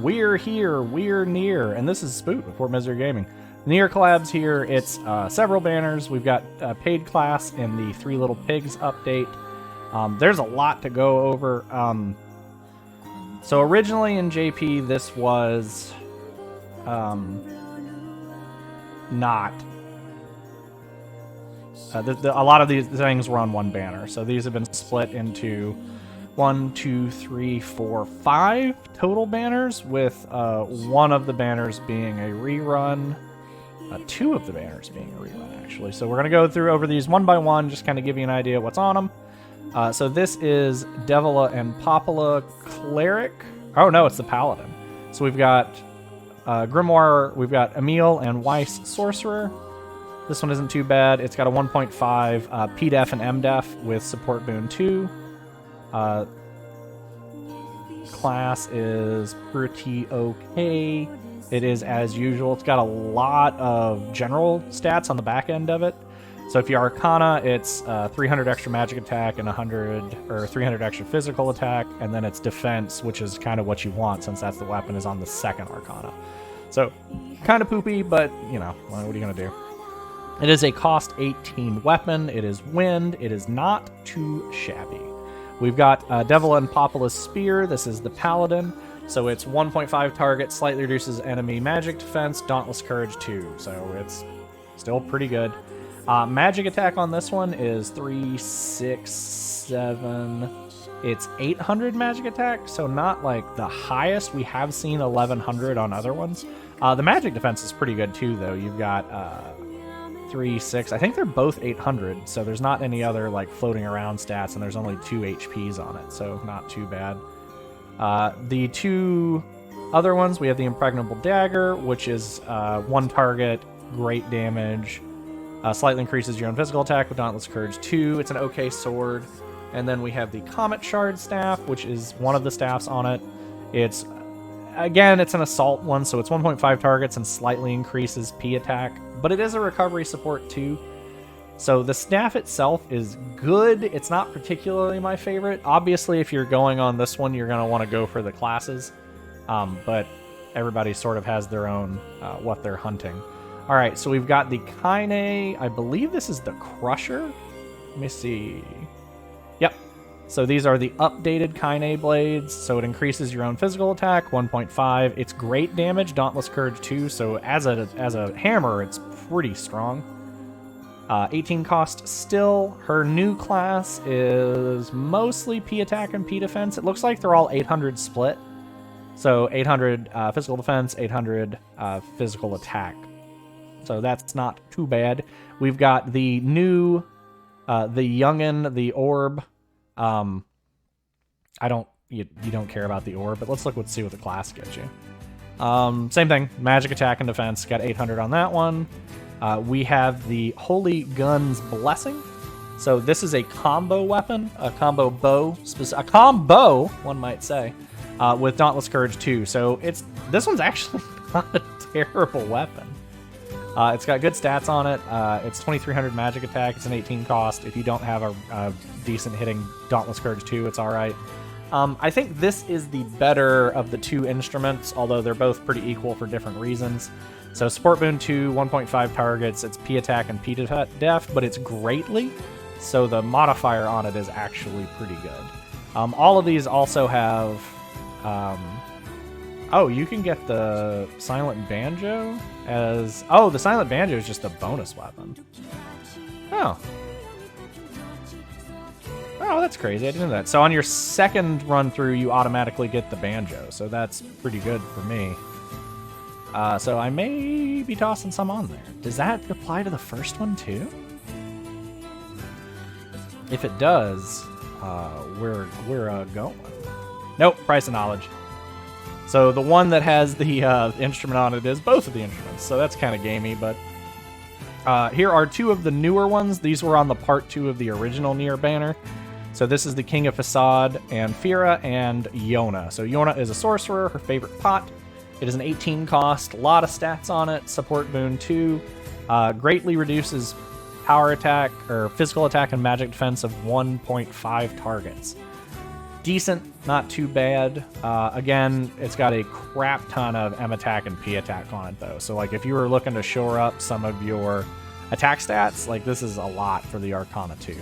We're here, we're Nier, and this is Spoot before Misery Gaming. Nier Collab's here. It's several banners. We've got paid class in the Three Little Pigs update. There's a lot to go over. So originally in JP, this was not. A lot of these things were on one banner, so these have been split into 1, 2, 3, 4, 5 total banners, with one of the banners being a rerun, 2 of the banners being a rerun, actually. So we're going to go through over these one by one, just kind of give you an idea what's on them. So this is Devila and Popela Cleric. Oh, no, it's the Paladin. So we've got Grimoire, we've got Emil and Weiss Sorcerer. This one isn't too bad. It's got a 1.5 PDEF and MDEF with support boon 2. Class is pretty okay. It is as usual. It's got a lot of general stats on the back end of it. So if you're Arcana, it's 300 extra magic attack and 300 extra physical attack, and then it's defense, which is kind of what you want since that's the weapon is on the second Arcana. So kind of poopy, but you know, what are you gonna do? It is a cost 18 weapon. It is wind. It is not too shabby. We've got Devila and Popela's Spear. This is the Paladin. So it's 1.5 target, slightly reduces enemy magic defense, Dauntless Courage 2. So it's still pretty good. Magic attack on this one is 3, 6, 7. It's 800 magic attack, so not like the highest. We have seen 1100 on other ones. The magic defense is pretty good too, though. You've got 3, 6. I think they're both 800, so there's not any other like floating around stats, and there's only 2 HPs on it, so not too bad. The 2 other ones, we have the Impregnable Dagger, which is 1 target, great damage, slightly increases your own physical attack with Dauntless Courage 2. It's an okay sword. And then we have the Comet Shard Staff, which is one of the staffs on it. It's, again, it's an assault one, so it's 1.5 targets and slightly increases P attack, but it is a recovery support too. So the staff itself is good. It's not particularly my favorite. Obviously, if you're going on this one, you're going to want to go for the classes, but everybody sort of has their own what they're hunting. All right, so we've got the Kaine. I believe this is the Crusher. Let me see. Yep. So these are the updated Kaine blades. So it increases your own physical attack, 1.5. It's great damage, Dauntless Courage 2. So as a hammer, it's pretty strong. 18 cost still. Her new class is mostly P attack and P defense. It looks like they're all 800 split. So 800 physical defense, 800 physical attack. So that's not too bad. We've got the new, the Youngin, the Orb. You don't care about the Orb, but let's see what the class gets you. Same thing, magic attack and defense. Got 800 on that one. We have the Holy Gun's Blessing. So this is a combo weapon, a combo bow, a combo, one might say, with Dauntless Courage 2. So this one's actually not a terrible weapon. It's got good stats on it. It's 2300 magic attack. It's an 18 cost. If you don't have a decent hitting Dauntless Courage 2, it's all right. I think this is the better of the 2 instruments, although they're both pretty equal for different reasons. So Support Boon 2, 1.5 targets. It's P attack and P def, but it's greatly. So the modifier on it is actually pretty good. All of these also have... oh, you can get the Silent Banjo as... Oh, the Silent Banjo is just a bonus weapon. Oh. Oh, that's crazy. I didn't know that. So on your second run through, you automatically get the Banjo. So that's pretty good for me. So I may be tossing some on there. Does that apply to the first one too? If it does, we're going. Nope, Price of Knowledge. So the one that has the instrument on it is both of the instruments, so that's kind of gamey, but here are 2 of the newer ones. These were on the part 2 of the original Nier banner. So this is the King of Facade, and Fira, and Yona. So Yona is a sorcerer, her favorite pot. It is an 18 cost, a lot of stats on it, support boon 2, greatly reduces power attack, or physical attack and magic defense of 1.5 targets. decent, not too bad. Again, it's got a crap ton of M attack and P attack on it, though. So, like, if you were looking to shore up some of your attack stats, like, this is a lot for the Arcana Tube.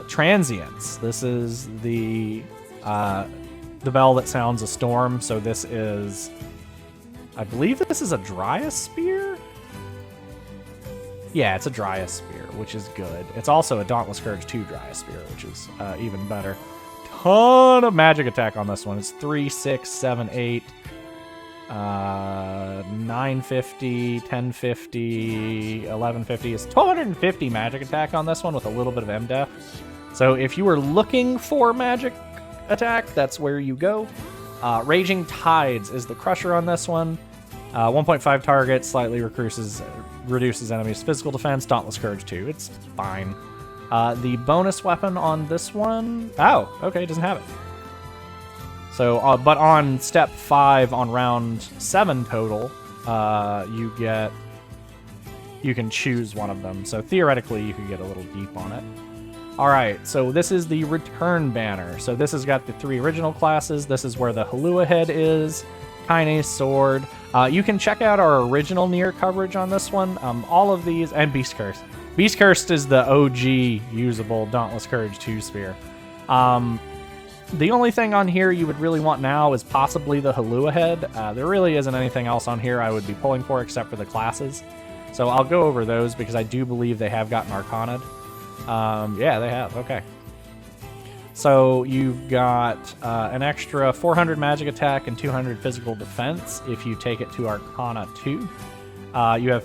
Transients. This is the bell that sounds a storm. So this is, I believe this is a Dryas Spear? Yeah, it's a Dryas Spear, which is good. It's also a Dauntless Courage 2 Dryas Spear, which is even better. Ton of magic attack on this one. It's 3, 6, 7, 8, 950, 1050, 1150. It's 1250 magic attack on this one with a little bit of MDef. So if you were looking for magic attack, that's where you go. Raging Tides is the crusher on this one. 1.5 target, slightly reduces enemies' physical defense. Dauntless Courage 2, it's fine. The bonus weapon on this one... Oh, okay, it doesn't have it. So, but on step 5 on round 7 total, you can choose one of them. So theoretically, you could get a little deep on it. All right, so this is the return banner. So this has got the 3 original classes. This is where the Halua head is, Kinase sword. You can check out our original Nier coverage on this one. All of these, and Beast Curse. Beast Cursed is the OG usable Dauntless Courage 2 spear. The only thing on here you would really want now is possibly the Halua head. There really isn't anything else on here I would be pulling for except for the classes. So I'll go over those because I do believe they have gotten Arcana'd. Yeah, they have. Okay. So you've got an extra 400 magic attack and 200 physical defense if you take it to Arcana 2. You have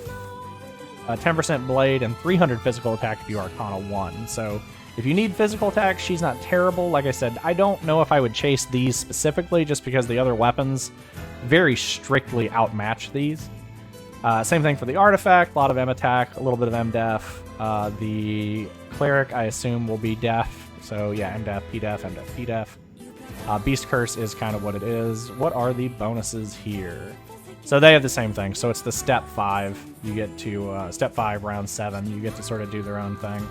a 10% blade and 300 physical attack if you Arcana 1. So if you need physical attack, she's not terrible. Like I said, I don't know if I would chase these specifically just because the other weapons very strictly outmatch these. Same thing for the artifact, a lot of M attack, a little bit of M def. The cleric, I assume, will be def. So yeah, M def, P def, M def, P def. Beast Curse is kind of what it is. What are the bonuses here? So they have the same thing. So it's the step 5. You get to step 5, round 7. You get to sort of do their own thing.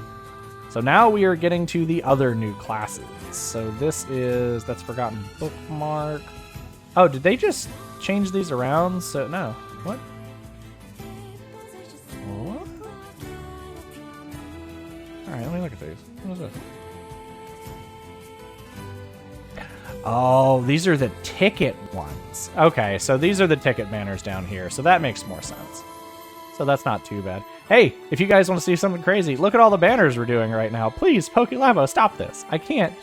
So now we are getting to the other new classes. So this is, that's Forgotten Bookmark. Oh, did they just change these around? So no, what? What? All right, let me look at these. What is this? Oh, these are the ticket ones. Okay, so these are the ticket banners down here. So that makes more sense. So that's not too bad. Hey, if you guys want to see something crazy, look at all the banners we're doing right now. Please, POKELABO, stop this. I can't.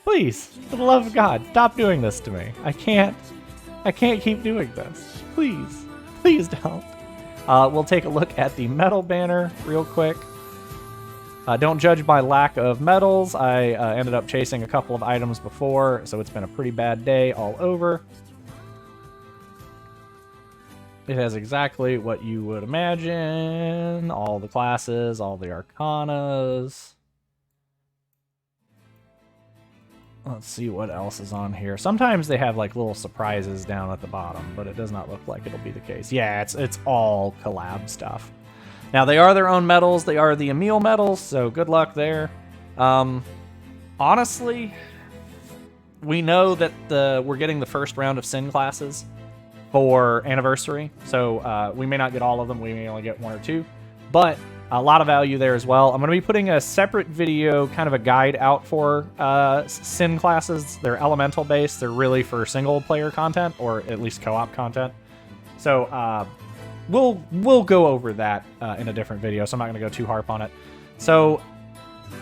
Please, for the love of God, stop doing this to me. I can't keep doing this. Please, please don't. We'll take a look at the metal banner real quick. Don't judge by lack of medals. I ended up chasing a couple of items before, so it's been a pretty bad day all over. It has exactly what you would imagine. All the classes, all the arcanas. Let's see what else is on here. Sometimes they have like little surprises down at the bottom, but it does not look like it'll be the case. Yeah, it's all collab stuff. Now, they are their own medals. They are the Emil medals, so good luck there. Honestly, we know that we're getting the first round of Sin classes for Anniversary, so we may not get all of them. We may only get 1 or 2, but a lot of value there as well. I'm going to be putting a separate video, kind of a guide out for Sin classes. They're elemental-based. They're really for single-player content, or at least co-op content. So, We'll go over that in a different video, so I'm not going to go too harp on it. So,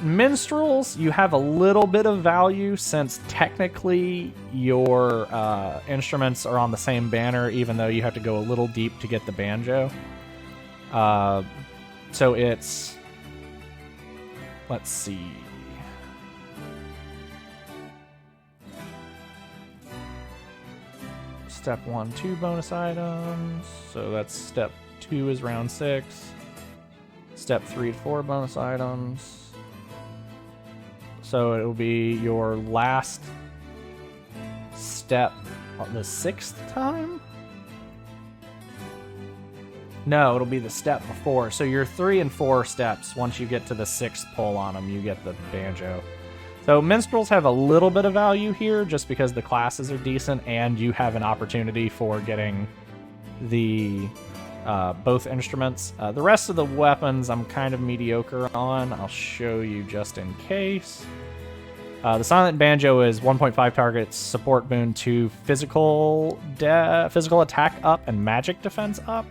minstrels, you have a little bit of value since technically your instruments are on the same banner, even though you have to go a little deep to get the banjo. So it's... Let's see... Step 1, 2 bonus items. So that's step 2 is round 6. Step 3 to 4 bonus items. So it will be your last step on the 6th time? No, it'll be the step before. So your 3 and 4 steps, once you get to the 6th pull on them, you get the banjo. So minstrels have a little bit of value here just because the classes are decent and you have an opportunity for getting the both instruments. The rest of the weapons I'm kind of mediocre on. I'll show you just in case. The silent banjo is 1.5 targets, support boon 2, physical attack up, and magic defense up.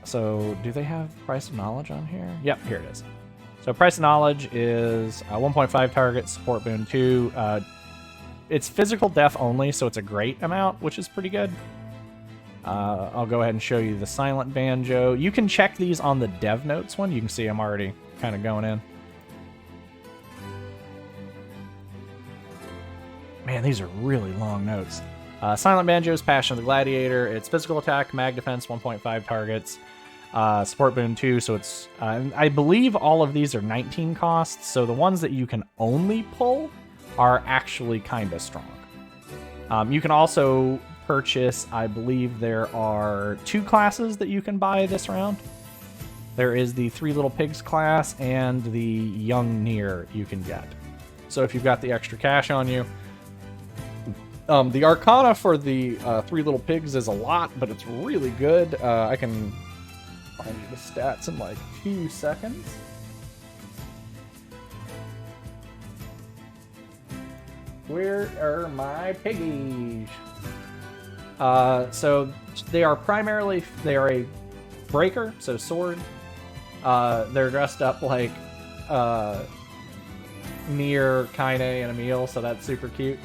So do they have price of knowledge on here? Yep, here it is. So price of knowledge is 1.5 targets, support boon 2. It's physical def only, so it's a great amount, which is pretty good. I'll go ahead and show you the silent banjo. You can check these on the dev notes one. You can see I'm already kind of going in. Man, these are really long notes. Silent banjo's Passion of the Gladiator. It's physical attack, mag defense, 1.5 targets. Support boon 2, so it's... I believe all of these are 19 costs, so the ones that you can only pull are actually kind of strong. You can also purchase, I believe there are 2 classes that you can buy this round. There is the Three Little Pigs class and the Young Nier you can get. So if you've got the extra cash on you... the Arcana for the Three Little Pigs is a lot, but it's really good. I can find you the stats in like 2 seconds. Where are my piggies? So they are a breaker, so sword. They're dressed up like Nier, Kaine, and Emil, so that's super cute.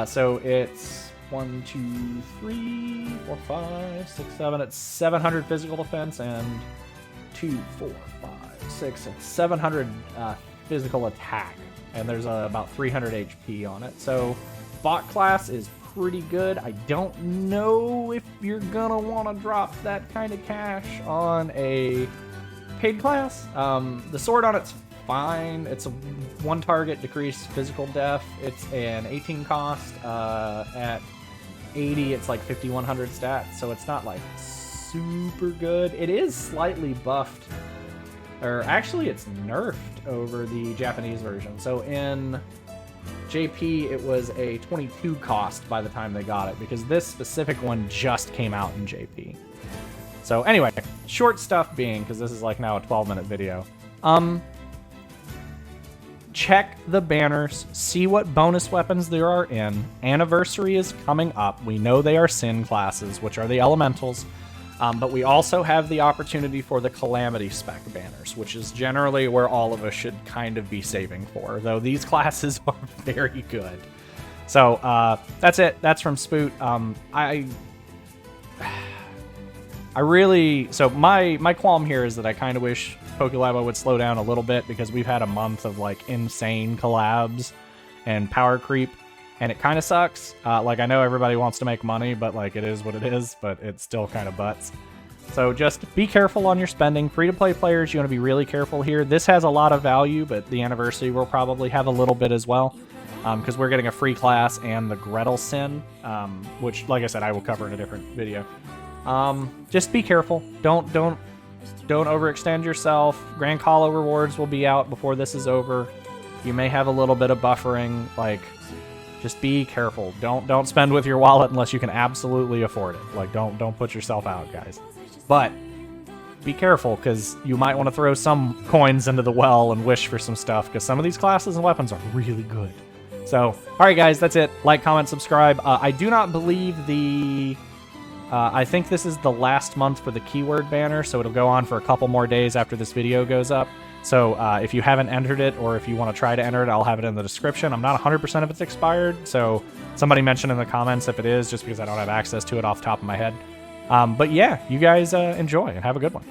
So it's 1, 2, 3, 4, 5, 6, 7. It's 700 physical defense and 2, 4, 5, 6, and 700 physical attack. And there's about 300 HP on it. So bot class is pretty good. I don't know if you're gonna want to drop that kind of cash on a paid class. The sword on it's fine. It's a 1 target decreased physical def. It's an 18 cost. At 80, it's like 5100 stats, so it's not like super good. It is slightly buffed, or actually it's nerfed over the Japanese version. So in JP, it was a 22 cost by the time they got it, because this specific one just came out in JP. So anyway, short stuff being, because this is like now a 12-minute video. Check the banners, see what bonus weapons there are in. Anniversary is coming up. We know they are Sin classes, which are the elementals, but we also have the opportunity for the Calamity spec banners, which is generally where all of us should kind of be saving for, though these classes are very good. So that's it. That's from Spoot. So my qualm here is that I kind of wish POKELABO would slow down a little bit, because we've had a month of like insane collabs and power creep, and it kind of sucks. Like, I know everybody wants to make money, but like, it is what it is, but it's still kind of butts. So just be careful on your spending. Free-to-play players, you want to be really careful here. This has a lot of value, but the anniversary will probably have a little bit as well, because we're getting a free class and the Gretel Sin, which, like I said, I will cover in a different video. Just be careful. Don't overextend yourself. Grand Call rewards will be out before this is over. You may have a little bit of buffering. Like, just be careful. Don't spend with your wallet unless you can absolutely afford it. Like, don't put yourself out, guys. But be careful, because you might want to throw some coins into the well and wish for some stuff, because some of these classes and weapons are really good. So, alright guys, that's it. Like, comment, subscribe. I do not believe the... I think this is the last month for the keyword banner, so it'll go on for a couple more days after this video goes up. So if you haven't entered it, or if you want to try to enter it, I'll have it in the description. I'm not 100% if it's expired, so somebody mentioned in the comments if it is, just because I don't have access to it off the top of my head. But yeah, you guys enjoy and have a good one.